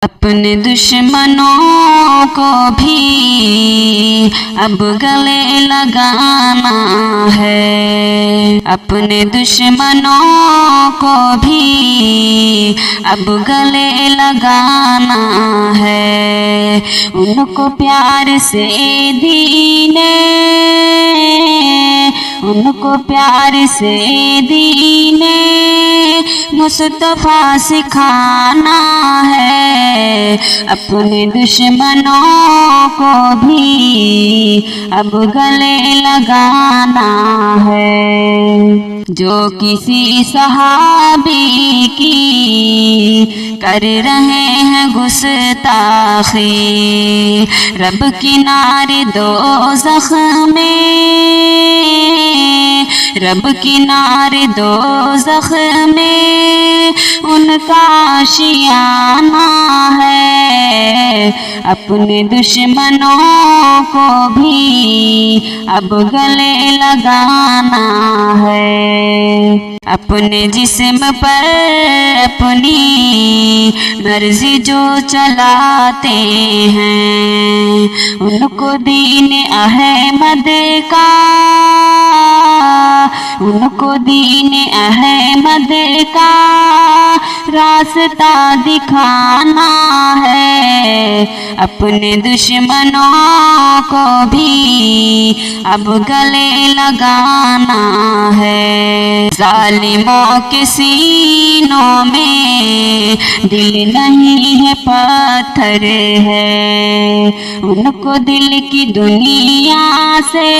अपने दुश्मनों को भी अब गले लगाना है। अपने दुश्मनों को भी अब गले लगाना है। उनको प्यार से दीने, उनको प्यार से दीने मुस्तफा सिखाना है। अपने दुश्मनों को भी अब गले लगाना है। जो किसी सहाबी की कर रहे हैं गुस्ताखी, रब किनारे दोज़ख में, रब किनारे दोज़ख में उनका आशियाना है। अपने दुश्मनों को भी अब गले लगाना है। अपने जिस्म पर अपनी मर्जी जो चलाते हैं, उनको दीन अहमद का, उनको दीन अहमद का रास्ता दिखाना है। अपने दुश्मनों को भी अब गले लगाना है। जालिमों के सीनों में दिल नहीं है, पत्थर है। उनको दिल की दुनिया से,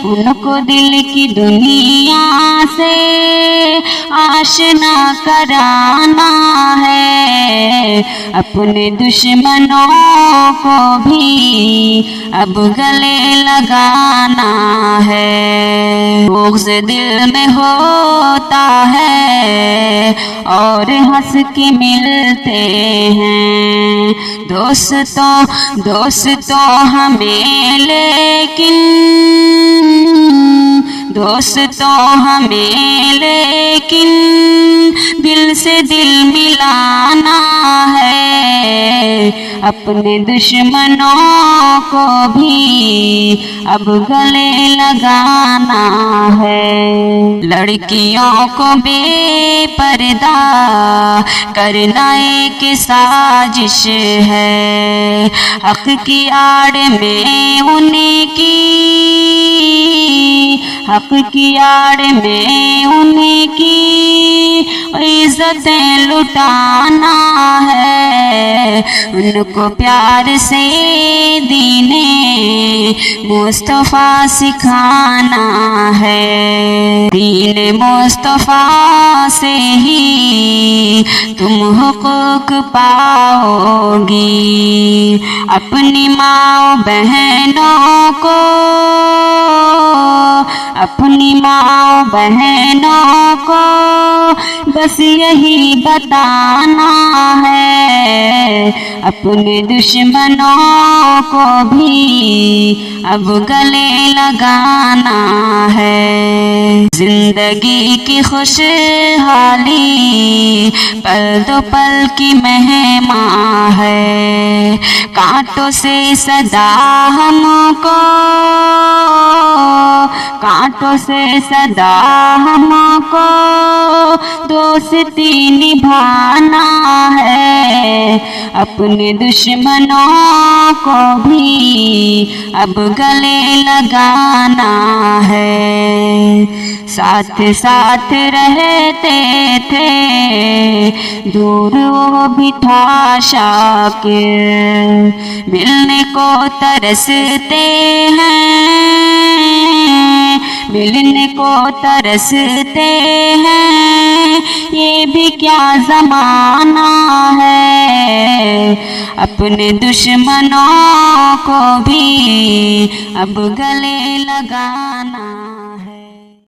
उनको दिल की दुनिया से आशना कराना है। अपने दुश्मनों को भी अब गले लगाना है। बुग़्ज़ दिल में होता है और हंस के मिलते हैं दोस्तों हमें, लेकिन दोस्तों हमें लेकिन दिल से दिल मिलाना है। अपने दुश्मनों को भी अब गले लगाना है। लड़कियों को बेपर्दा करना एक साजिश है। हक की आड़ में उनकी, हक की आड़ में उनकी इज्जतें लुटाना है। उनको प्यार से दीने मुस्तफा सिखाना है। दीन मुस्तफा से ही तुम हुकूक पाओगी। अपनी माँ बहनों को, अपनी माँ बहनों को बस यही बताना है। अपने दुश्मनों को भी अब गले लगाना है। जिंदगी की खुशहाली पल दो पल की मेहमान है। कांटों से सदा हमको, कांटों से सदा हमको दोस्ती निभाना है। अपने दुश्मनों को भी अब गले लगाना है। साथ साथ रहते थे दूर वो भी था शाकिर, मिलने को तरसते हैं, मिलने को तरसते हैं। ये भी क्या ज़माना है। अपने दुश्मनों को भी अब गले लगाना।